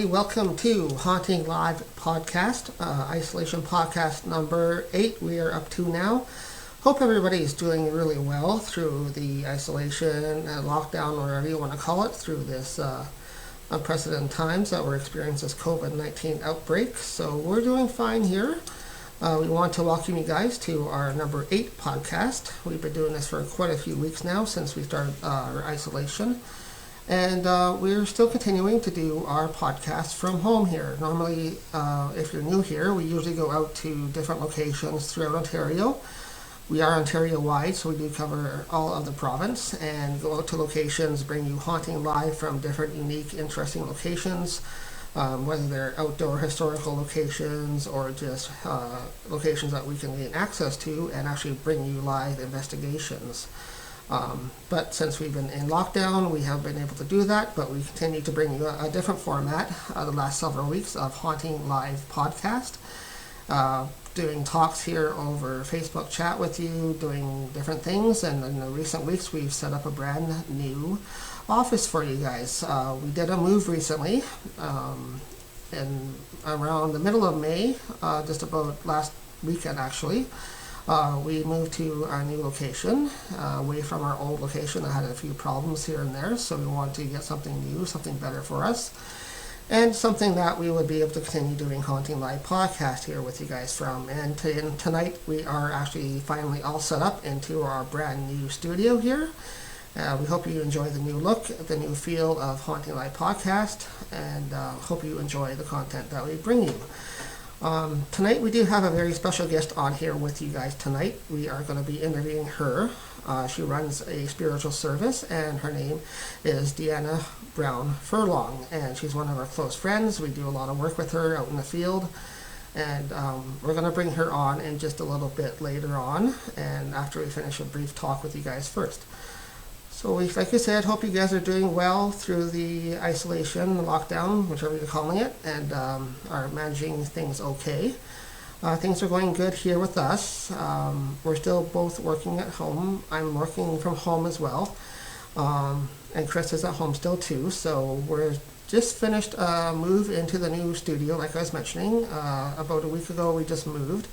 everybody. Welcome to Haunting Live Podcast, Isolation Podcast number 8 we are up to now. Hope everybody is doing really well through the isolation, lockdown, whatever you want to call it, through this unprecedented times that we're experiencing this COVID-19 outbreak. So we're doing fine here. We want to welcome you guys to our number 8 podcast. We've been doing this for quite a few weeks now since we started our isolation. And we're still continuing to do our podcast from home here. Normally, if you're new here, we usually go out to different locations throughout Ontario. We are Ontario-wide, so we do cover all of the province and go out to locations, bring you Haunting Live from different unique, interesting locations, whether they're outdoor historical locations or just locations that we can gain access to and actually bring you live investigations. But since we've been in lockdown, we haven't been able to do that, but we continue to bring you a different format the last several weeks of Haunting Live Podcast, doing talks here over Facebook chat with you, doing different things, and in the recent weeks we've set up a brand new office for you guys. We did a move recently, in around the middle of May, just about last weekend actually. We moved to our new location, away from our old location that had a few problems here and there, so we wanted to get something new, something better for us, and something that we would be able to continue doing Haunting Live Podcast here with you guys from. And tonight we are actually finally all set up into our brand new studio here. We hope you enjoy the new look, the new feel of Haunting Live Podcast, and hope you enjoy the content that we bring you. Tonight we do have a very special guest on here with you guys tonight. We are going to be interviewing her. She runs a spiritual service and her name is Deanna Brown Furlong, and she's one of our close friends. We do a lot of work with her out in the field, and we're going to bring her on in just a little bit later on, and after we finish a brief talk with you guys first. So like I said, hope you guys are doing well through the isolation, lockdown, whichever you're calling it, and are managing things okay. Things are going good here with us. We're still both working at home. I'm working from home as well, and Chris is at home still too. So we're just finished a move into the new studio, like I was mentioning. About a week ago we just moved.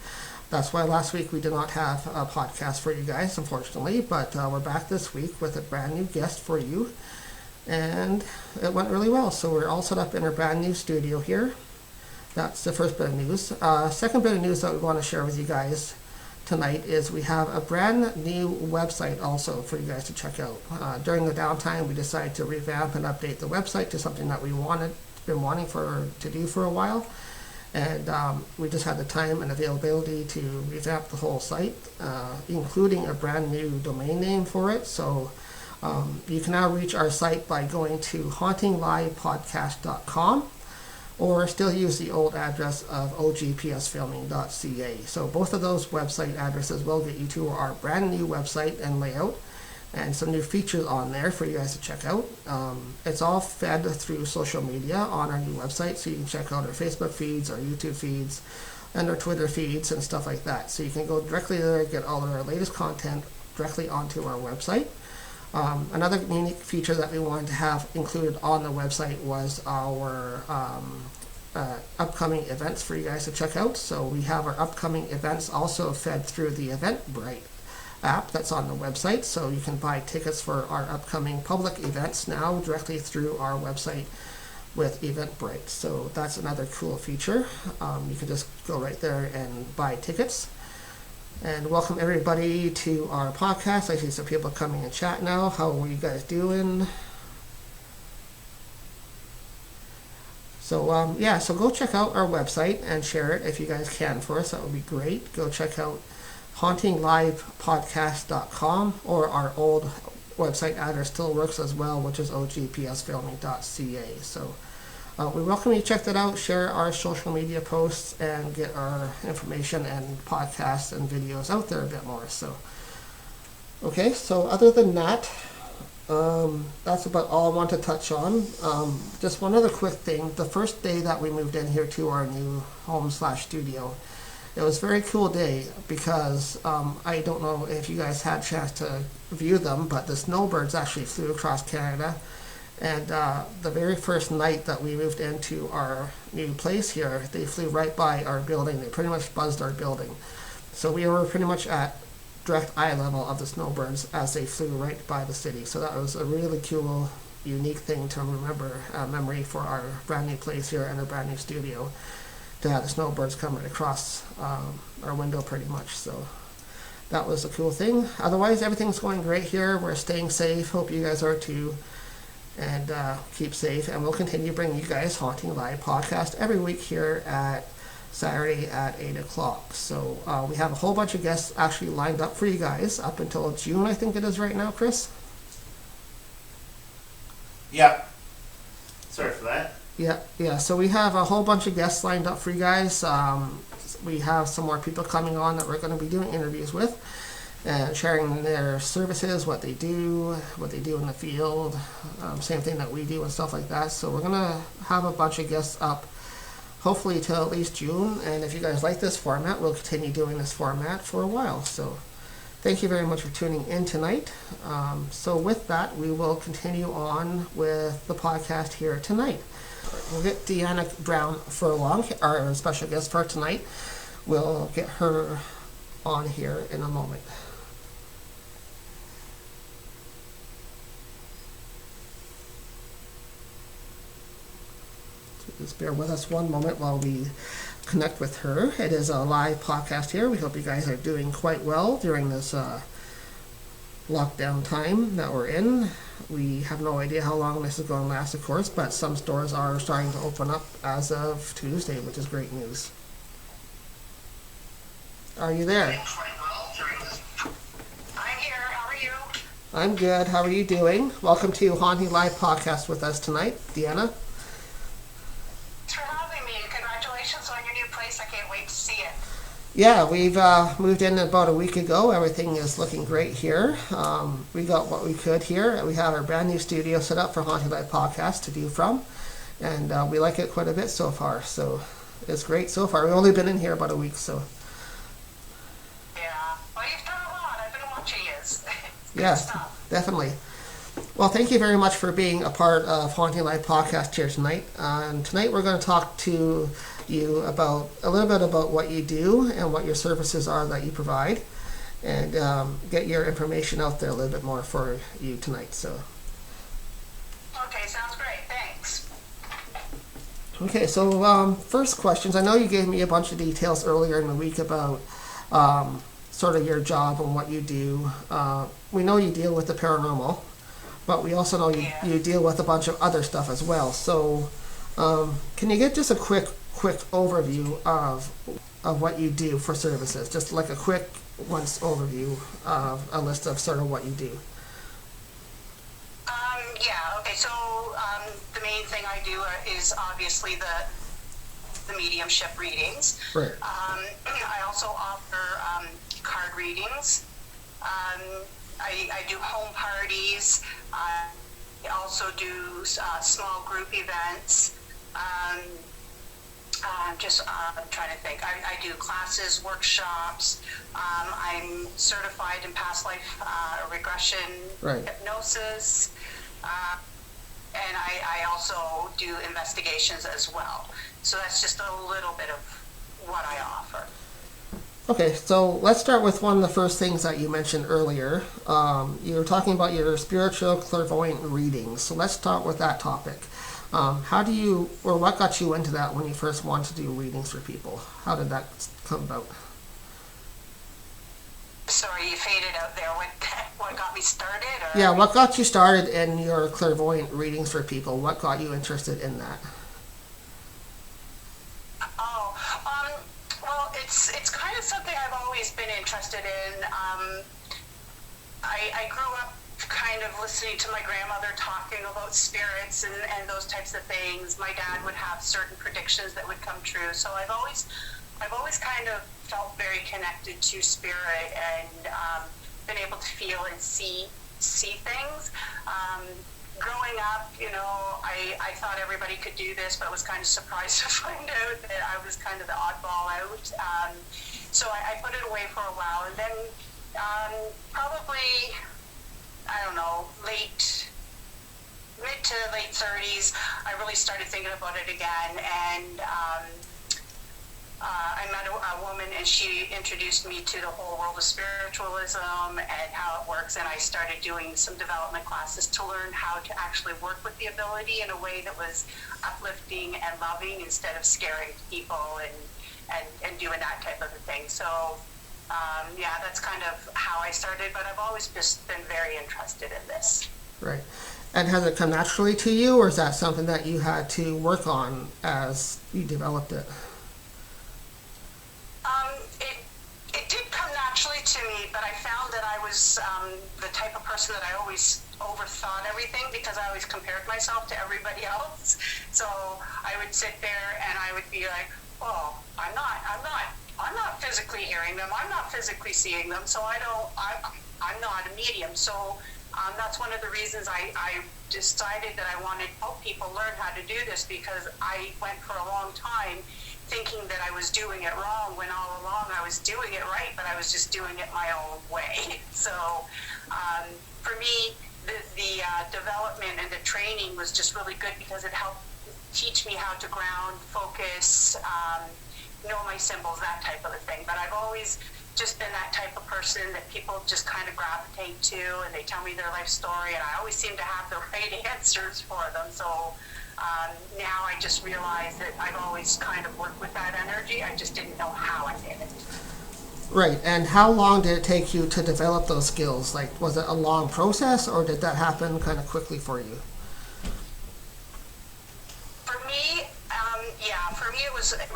That's why last week we did not have a podcast for you guys, unfortunately, but we're back this week with a brand new guest for you, and it went really well. So we're all set up in our brand new studio here. That's the first bit of news. Second bit of news that we want to share with you guys tonight is we have a brand new website also for you guys to check out. During the downtime, we decided to revamp and update the website to something that we been wanting to do for a while. And we just had the time and availability to revamp the whole site, including a brand new domain name for it. So you can now reach our site by going to HauntingLivePodcast.com or still use the old address of ogpsfilming.ca. So both of those website addresses will get you to our brand new website and layout, and some new features on there for you guys to check out. It's all fed through social media on our new website, so you can check out our Facebook feeds, our YouTube feeds, and our Twitter feeds and stuff like that. So you can go directly there, get all of our latest content directly onto our website. Another unique feature that we wanted to have included on the website was our upcoming events for you guys to check out. So we have our upcoming events also fed through the Eventbrite app that's on the website, so you can buy tickets for our upcoming public events now directly through our website with Eventbrite. So that's another cool feature. You can just go right there and buy tickets. And welcome everybody to our podcast. I see some people coming in chat now. How are you guys doing? So so go check out our website and share it if you guys can for us. That would be great. Go check out HauntingLivePodcast.com, or our old website address still works as well, which is ogpsfilming.ca. So we welcome you to check that out, share our social media posts, and get our information and podcasts and videos out there a bit more. So, okay, so other than that, that's about all I want to touch on. Just one other quick thing. The first day that we moved in here to our new home/studio, it was a very cool day because I don't know if you guys had a chance to view them, but the snowbirds actually flew across Canada And the very first night that we moved into our new place here, they flew right by our building. They pretty much buzzed our building. So we were pretty much at direct eye level of the snowbirds as they flew right by the city. So that was a really cool, unique thing to remember, memory for our brand new place here and our brand new studio, to have the snowbirds coming across our window pretty much. So that was a cool thing. Otherwise, everything's going great here. We're staying safe. Hope you guys are too. And keep safe. And we'll continue bringing you guys Haunting Live podcast every week here at Saturday at 8 o'clock. So we have a whole bunch of guests actually lined up for you guys up until June, I think it is right now, Chris? Yeah. Sorry for that. Yeah. So we have a whole bunch of guests lined up for you guys. We have some more people coming on that we're going to be doing interviews with and sharing their services, what they do in the field, same thing that we do and stuff like that. So we're going to have a bunch of guests up hopefully till at least June. And if you guys like this format, we'll continue doing this format for a while. So thank you very much for tuning in tonight. So with that, we will continue on with the podcast here tonight. We'll get Deanna Brown Furlong, our special guest for tonight. We'll get her on here in a moment. Just bear with us one moment while we connect with her. It is a live podcast here. We hope you guys are doing quite well during this lockdown time that we're in. We have no idea how long this is going to last, of course, but some stores are starting to open up as of Tuesday, which is great news. Are you there? I'm here. How are you? I'm good. How are you doing? Welcome to Haunting Live podcast with us tonight, Deanna. Thanks for having me. Congratulations on your new place. I can't wait to see it. Yeah, we've moved in about a week ago. Everything is looking great here. We got what we could here. We have our brand new studio set up for Haunting Live podcast to do from, and we like it quite a bit so far. So it's great so far. We've only been in here about a week, so. Yeah. Well, you've done a lot. I've been watching you. Yes, definitely. Well, thank you very much for being a part of Haunting Live podcast here tonight. And tonight we're going to talk to you about a little bit about what you do and what your services are that you provide, and get your information out there a little bit more for you tonight. So. Okay, sounds great. Thanks. Okay, so first questions. I know you gave me a bunch of details earlier in the week about sort of your job and what you do. We know you deal with the paranormal, but we also know you deal with a bunch of other stuff as well. So can you get just a quick overview of what you do for services? Just like a quick once overview of a list of sort of what you do. Yeah, okay, so the main thing I do is obviously the mediumship readings. Right. I also offer card readings. I do home parties. I also do small group events. I'm trying to think. I do classes, workshops. I'm certified in past life regression, right, hypnosis. And I also do investigations as well. So that's just a little bit of what I offer. Okay, so let's start with one of the first things that you mentioned earlier. You were talking about your spiritual clairvoyant readings. So let's start with that topic. What got you into that when you first wanted to do readings for people? How did that come about? Sorry, you faded out there. What got me started? Or? Yeah, what got you started in your clairvoyant readings for people? What got you interested in that? Well, it's kind of something I've always been interested in. I grew up kind of listening to my grandmother talking about spirits and those types of things. My dad would have certain predictions that would come true. So I've always kind of felt very connected to spirit and been able to feel and see things. Growing up, I thought everybody could do this, but was kind of surprised to find out that I was kind of the oddball out. So I put it away for a while, and then probably, I don't know, late mid to late 30s, I really started thinking about it again, and I met a woman, and she introduced me to the whole world of spiritualism and how it works, and I started doing some development classes to learn how to actually work with the ability in a way that was uplifting and loving instead of scaring people and doing that type of a thing. So, yeah, that's kind of how I started, but I've always just been very interested in this. Right. And has it come naturally to you, or is that something that you had to work on as you developed it? It did come naturally to me, but I found that I was the type of person that I always overthought everything because I always compared myself to everybody else. So I would sit there and I would be like, oh, I'm not physically hearing them. I'm not physically seeing them. So I'm not a medium. So that's one of the reasons I decided that I wanted to help people learn how to do this, because I went for a long time thinking that I was doing it wrong when all along I was doing it right, but I was just doing it my own way. So for me, the development and the training was just really good because it helped teach me how to ground, focus, know my symbols, that type of a thing. But I've always just been that type of person that people just kind of gravitate to, and they tell me their life story, and I always seem to have the right answers for them. So now I just realize that I've always kind of worked with that energy. I just didn't know how I did it. Right. And how long did it take you to develop those skills? Like, was it a long process, or did that happen kind of quickly for you? For me, for me it was a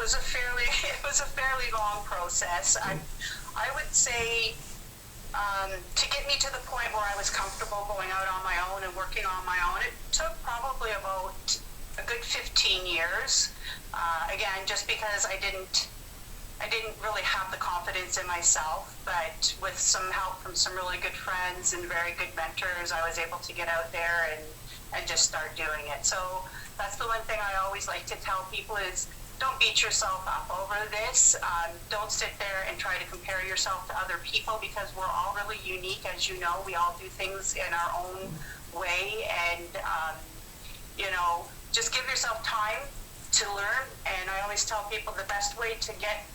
fairly long process. I would say to get me to the point where I was comfortable going out on my own and working on my own, it took probably about a good 15 years. Again, just because I didn't really have the confidence in myself, but with some help from some really good friends and very good mentors, I was able to get out there and just start doing it. So that's the one thing I always like to tell people is, don't beat yourself up over this. Don't sit there and try to compare yourself to other people, because we're all really unique. As you know, we all do things in our own way, and just give yourself time to learn. And I always tell people the best way to get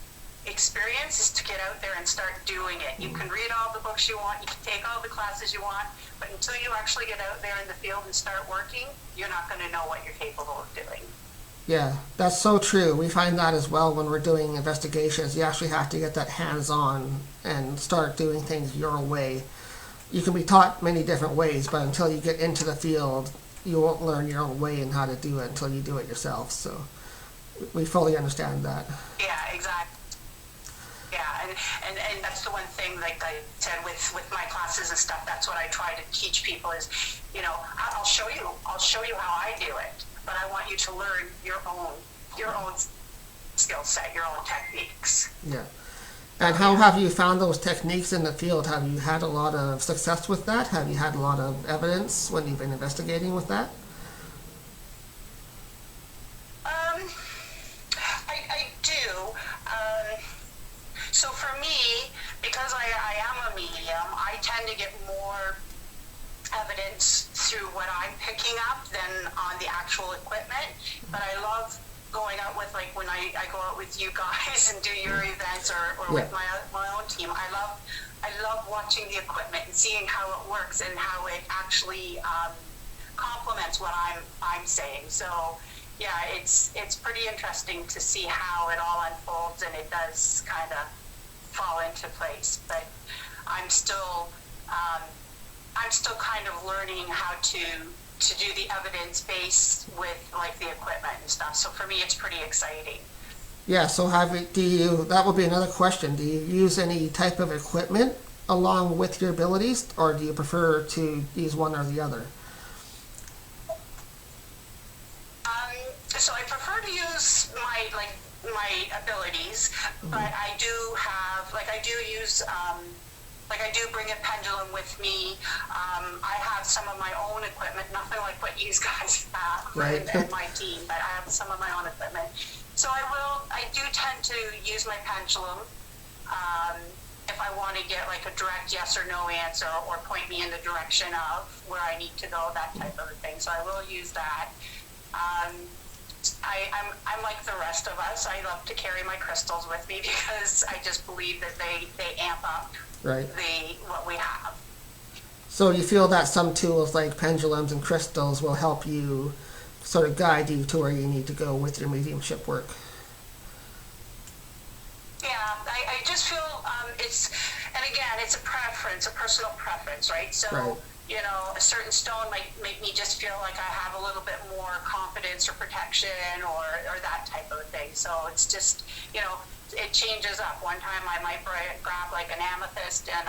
experience is to get out there and start doing it. You can read all the books you want, you can take all the classes you want, but until you actually get out there in the field and start working, you're not going to know what you're capable of doing. Yeah, that's so true. We find that as well when we're doing investigations. You actually have to get that hands-on and start doing things your way. You can be taught many different ways, but until you get into the field, you won't learn your own way and how to do it until you do it yourself. So we fully understand that. Yeah, exactly. Yeah, and that's the one thing, like I said, with my classes and stuff, that's what I try to teach people is, I'll show you how I do it, but I want you to learn your own skill set, your own techniques. Yeah. And how have you found those techniques in the field? Have you had a lot of success with that? Have you had a lot of evidence when you've been investigating with that? I do. So for me, because I am a medium, I tend to get more evidence through what I'm picking up than on the actual equipment. But I love going out with, like, when I go out with you guys and do your events or with my own team. I love watching the equipment and seeing how it works and how it actually complements what I'm saying. So yeah, it's pretty interesting to see how it all unfolds, and it does kind of fall into place. But I'm still kind of learning how to do the evidence base with, like, the equipment and stuff. So for me, it's pretty exciting. Yeah, so that would be another question. Do you use any type of equipment along with your abilities, or do you prefer to use one or the other? So I prefer to use my abilities, but I do use I do bring a pendulum with me. I have some of my own equipment, nothing like what you guys have, right, and my team, but I have some of my own equipment. So I do tend to use my pendulum if I want want to get like a direct yes or no answer, or point me in the direction of where I need to go, that type of a thing. So I will use that. I'm like the rest of us. I love to carry my crystals with me because I just believe that they amp up Right. what we have. So you feel that some tools like pendulums and crystals will help you sort of guide you to where you need to go with your mediumship work. Yeah, I just feel and again, it's a preference, a personal preference, right? So, Right. you know, a certain stone might make me just feel like I have a little bit more confidence or protection or that type of thing. So it's just, you know, it changes up. One time I might grab like an amethyst and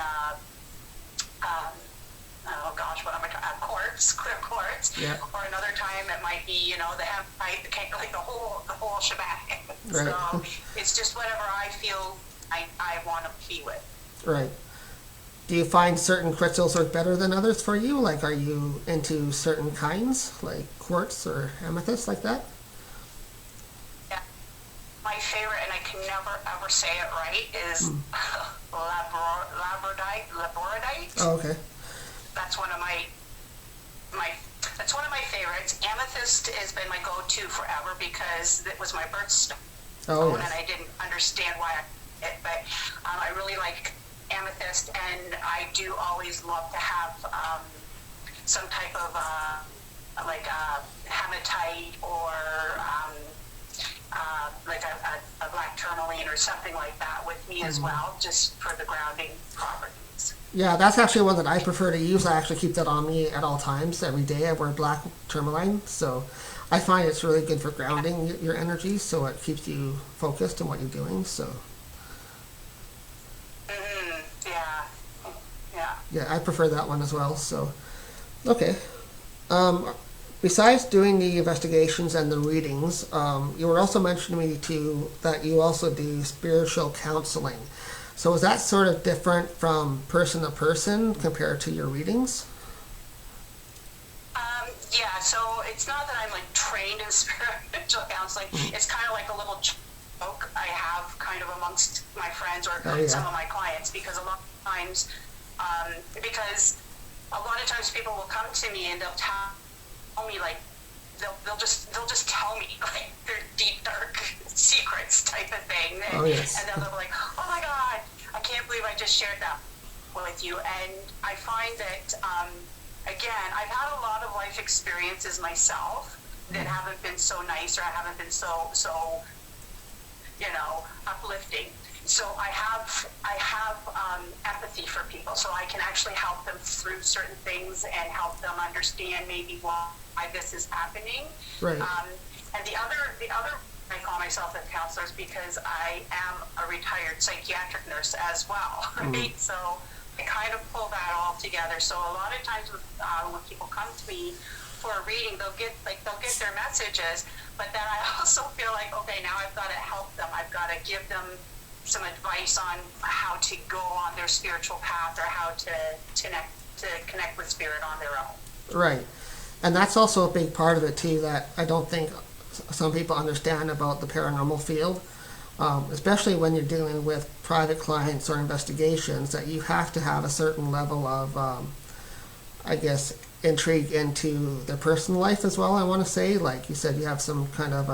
oh gosh, what am I talking? Quartz, clear quartz. Yeah. Or another time it might be, you know, like the whole shebang. Right. So it's just whatever I feel I want to be with. Right. Do you find certain crystals work better than others for you? Like, are you into certain kinds, like quartz or amethyst, like that? Yeah. My favorite, and I can never ever say it right, is labradorite. Oh, okay. That's one of my favorites. Amethyst has been my go-to forever because it was my birthstone, Oh, and yes. I didn't understand why but I really like amethyst, and I do always love to have some type of like a hematite or like a black tourmaline or something like that with me as well, just for the grounding properties. Yeah, that's actually one that I prefer to use. I actually keep that on me at all times. Every day I wear black tourmaline, so I find it's really good for grounding your energy, so it keeps you focused on what you're doing. So yeah, I prefer that one as well. So okay. Besides doing the investigations and the readings, you were also mentioning to me too that you also do spiritual counseling. So is that sort of different from person to person compared to your readings? Yeah, so it's not that I'm like trained in spiritual counseling. It's kind of like a little joke I have kind of amongst my friends or some of my clients, because a lot of times people will come to me and they'll tell me like they'll just tell me like their deep dark secrets type of thing, and, yes. and then they'll be like, oh my god, I can't believe I just shared that with you. And I find that again, I've had a lot of life experiences myself that haven't been so nice, or haven't been so you know, uplifting. So I have empathy for people, so I can actually help them through certain things and help them understand maybe why this is happening. Right. And the other I call myself a counselor is because I am a retired psychiatric nurse as well, right? So I kind of pull that all together. So a lot of times when people come to me for a reading, they'll get their messages, but then I also feel like, okay, now I've got to help them. I've got to give them some advice on how to go on their spiritual path, or how to connect with spirit on their own. Right. And that's also a big part of it too, that I don't think some people understand about the paranormal field, especially when you're dealing with private clients or investigations, that you have to have a certain level of, I guess, intrigue into their personal life as well, I want to say. Like you said, you have some kind of,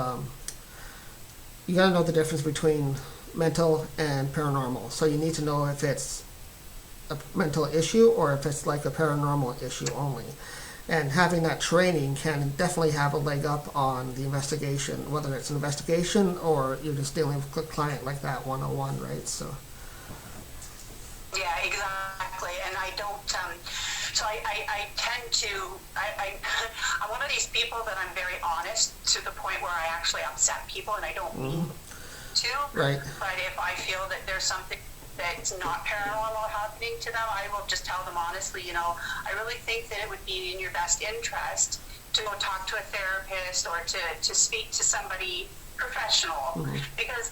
you got to know the difference between mental and paranormal. So you need to know if it's a mental issue or if it's like a paranormal issue only. And having that training can definitely have a leg up on the investigation, whether it's an investigation or you're just dealing with a client like that 101, right? So. Yeah, exactly. And I don't, so I tend to, I'm one of these people that I'm very honest to the point where I actually upset people, and I don't mean to. Right. But if I feel that there's something that's not paranormal happening to them, I will just tell them honestly, you know, I really think that it would be in your best interest to go talk to a therapist or to speak to somebody professional, because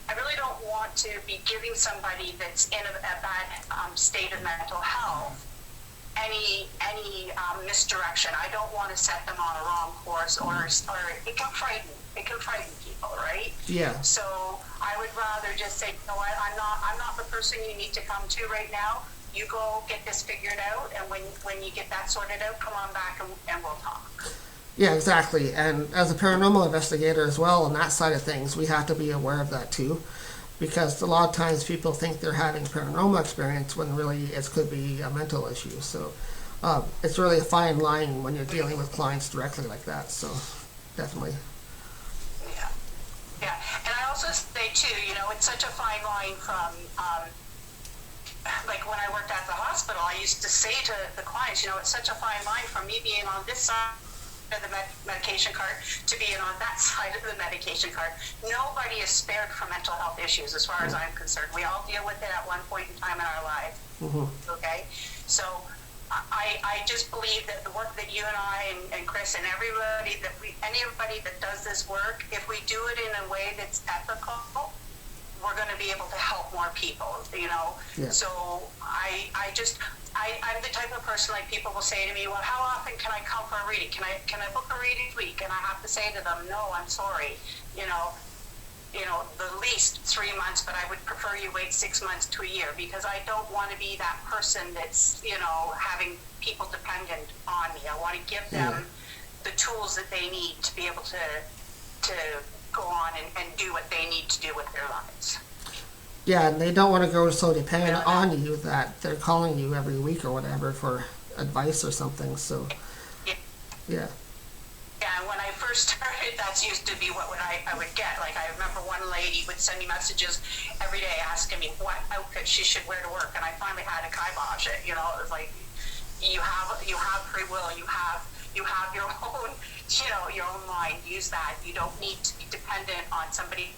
I really don't want to be giving somebody that's in a bad state of mental health misdirection. I don't want to set them on a wrong course, or it can frighten people, right? Yeah. So I would rather just say, you know what, I'm not the person you need to come to right now. You go get this figured out, and when you get that sorted out, come on back and we'll talk. Yeah, exactly. And as a paranormal investigator as well, on that side of things, we have to be aware of that too. Because a lot of times people think they're having paranormal experience when really it could be a mental issue. So it's really a fine line when you're dealing with clients directly like that. So definitely. Yeah. And I also say too, it's such a fine line from, like when I worked at the hospital, I used to say to the clients, it's such a fine line from me being on this side of the medication cart to being on that side of the medication cart. Nobody is spared from mental health issues as far as I'm concerned. We all deal with it at one point in time in our lives. Mm-hmm. Okay? So I just believe that the work that you and I and Chris and anybody that does this work, if we do it in a way that's ethical, we're going to be able to help more people, Yeah. So I'm the type of person, like, people will say to me, well, how often can I come for a reading? Can I book a reading week? And I have to say to them, no, I'm sorry. The least 3 months, but I would prefer you wait 6 months to a year, because I don't want to be that person that's, having people dependent on me. I want to give them the tools that they need to be able to go on and do what they need to do with their lives. Yeah, and they don't want to grow so dependent on you that they're calling you every week or whatever for advice or something. So, yeah. Yeah, and when I first started, that used to be what I would get. Like, I remember one lady would send me messages every day asking me what outfit she should wear to work, and I finally had to kibosh it. It was like, you have free will, you have your own, your own mind. Use that. You don't need to be dependent on somebody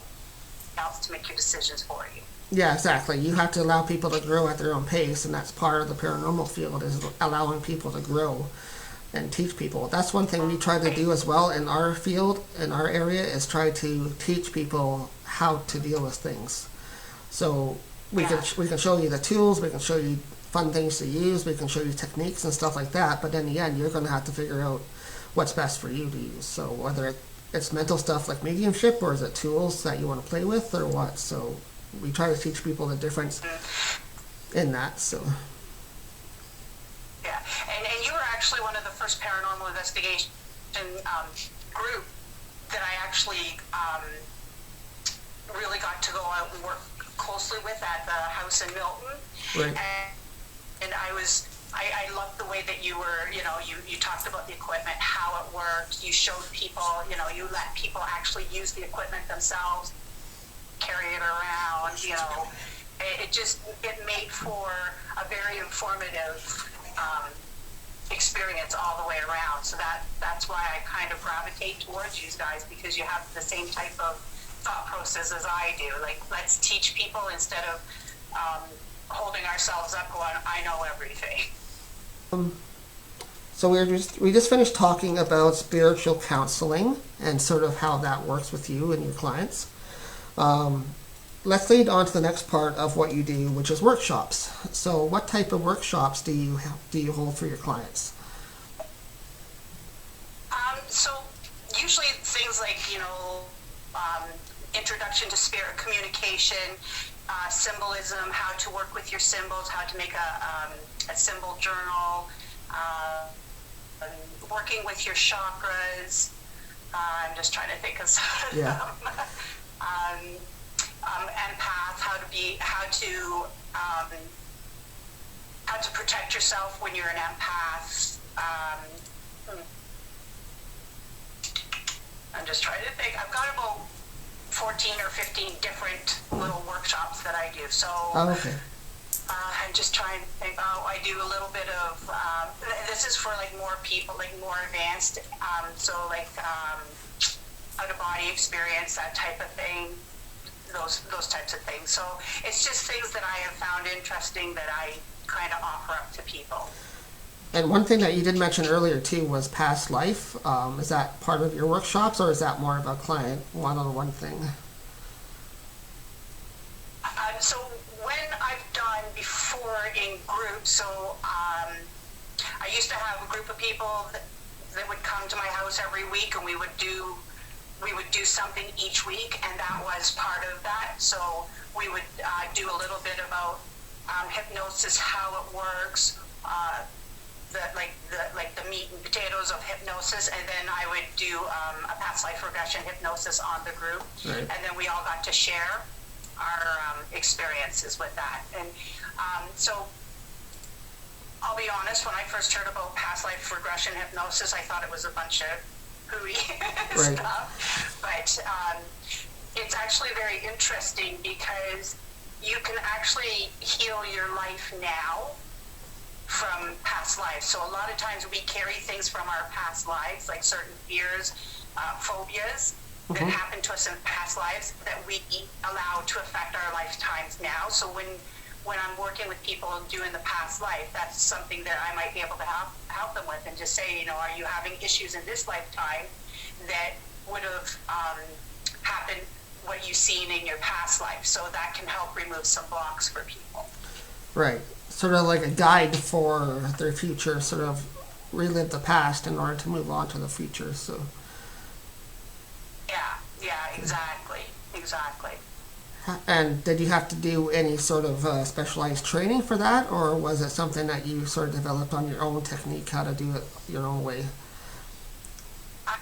else to make your decisions for you. Yeah, exactly. You have to allow people to grow at their own pace, and that's part of the paranormal field, is allowing people to grow and teach people. That's one thing we try to do as well in our field, in our area, is try to teach people how to deal with things. So we can show you the tools, we can show you fun things to use, we can show you techniques and stuff like that, but in the end you're going to have to figure out what's best for you to use. So whether it's mental stuff like mediumship, or is it tools that you want to play with, or what. So we try to teach people the difference in that. So yeah, and you were actually one of the first paranormal investigation group that I actually really got to go out and work closely with at the house in Milton. Right. And I loved the way that you were, you talked about the equipment, how it worked. You showed people, you let people actually use the equipment themselves, carry it around, It made for a very informative experience all the way around. So that's why I kind of gravitate towards you guys, because you have the same type of thought process as I do. Like, let's teach people instead of holding ourselves up going, I know everything. So we just finished talking about spiritual counseling and sort of how that works with you and your clients. Let's lead on to the next part of what you do, which is workshops. So what type of workshops do you hold for your clients? So usually things like, introduction to spirit communication, symbolism, how to work with your symbols, how to make a symbol journal, working with your chakras. I'm just trying to think of some of them. Empath, how to protect yourself when you're an empath. I'm just trying to think. I've got about 14 or 15 different little workshops that I do. So okay. I'm just trying to think. I do a little bit of. This is for like more people, like more advanced. So like out of body experience, that type of thing. Those types of things. So it's just things that I have found interesting that I kind of offer up to people. And one thing that you did mention earlier too was past life. Is that part of your workshops, or is that more of a client one-on-one thing? So when I've done before in groups, so I used to have a group of people that would come to my house every week, and we would do something each week, and that was part of that. So we would do a little bit about hypnosis, how it works, the meat and potatoes of hypnosis, and then I would do a past life regression hypnosis on the group, Right. and then we all got to share our experiences with that. And so I'll be honest, when I first heard about past life regression hypnosis, I thought it was a bunch of hooey Right. stuff, but it's actually very interesting because you can actually heal your life now from past lives. So a lot of times we carry things from our past lives, like certain fears, phobias that happened to us in past lives that we allow to affect our lifetimes now. So when I'm working with people doing the past life, that's something that I might be able to help them with, and just say, you know, are you having issues in this lifetime that would have happened, what you've seen in your past life? So that can help remove some blocks for people. Right. Sort of like a guide for their future, sort of relive the past in order to move on to the future. So. Yeah, exactly. And did you have to do any sort of specialized training for that, or was it something that you sort of developed on your own technique, how to do it your own way? I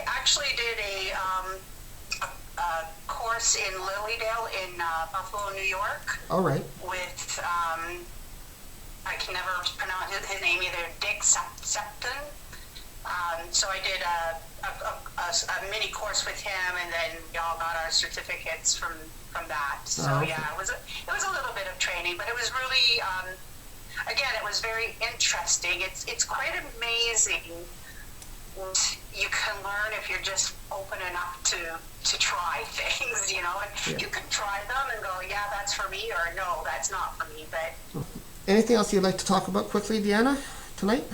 actually did a course in Lilydale in Buffalo, New York. All right. With I can never pronounce his name either, Dick Septon. So I did a mini course with him, and then we all got our certificates from that. So okay. yeah, it was a little bit of training, but it was really again, it was very interesting. It's quite amazing what you can learn if you're just open enough to try things, you know, and you can try them and go, yeah, that's for me, or no, that's not for me. But anything else you'd like to talk about quickly, Deanna, tonight?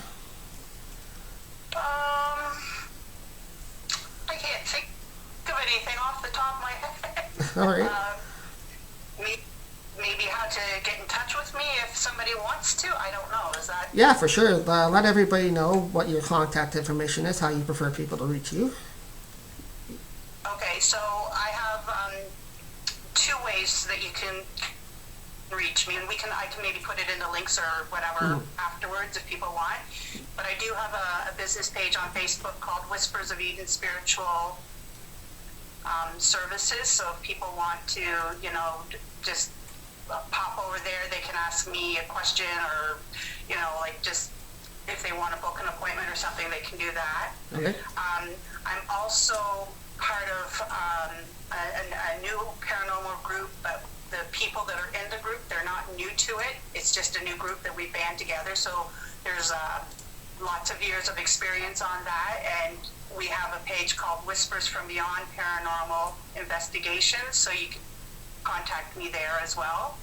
I can't think of anything off the top of my head. All right. Maybe how to get in touch with me if somebody wants to. I don't know. Is that? Yeah, for sure. Let everybody know what your contact information is, how you prefer people to reach you. Okay, so I have two ways that you can reach me, and I can maybe put it in the links or whatever afterwards if people want. But I do have a business page on Facebook called Whispers of Eden Spiritual Services. So if people want to, you know, just pop over there, they can ask me a question, or, you know, like just if they want to book an appointment or something, they can do that. Okay. I'm also part of a new paranormal group, but the people that are in the group, they're not new to it. It's just a new group that we band together. So there's lots of years of experience on that, and we have a page called Whispers from Beyond Paranormal Investigations, so you can contact me there as well.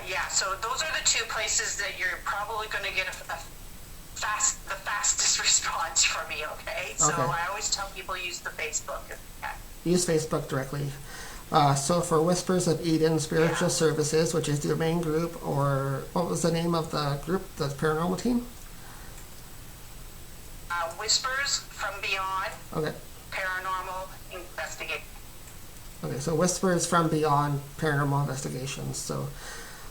Yeah, so those are the two places that you're probably going to get the fastest response from me, okay? So I always tell people use the Facebook if you can. Use Facebook directly. So for Whispers of Eden Spiritual Services, which is your main group, or what was the name of the group, the paranormal team? Whispers from Beyond Okay. Paranormal Investigation. Okay, so Whispers from Beyond Paranormal Investigations. So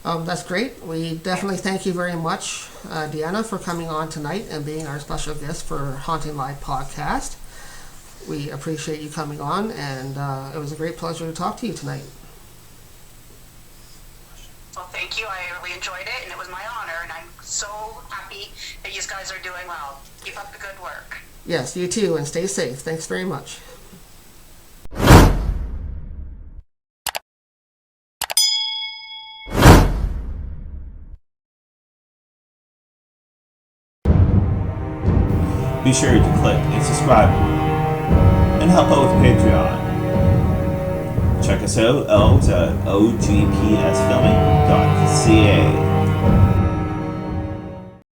that's great. We definitely thank you very much, Deanna, for coming on tonight and being our special guest for Haunting Live Podcast. We appreciate you coming on, and it was a great pleasure to talk to you tonight. Well, thank you. I really enjoyed it, and it was my honor, and I'm so happy that you guys are doing well. Keep up the good work. Yes, you too, and stay safe. Thanks very much. Be sure to click and subscribe and help out with Patreon. Check us out at ogpsfilming.ca.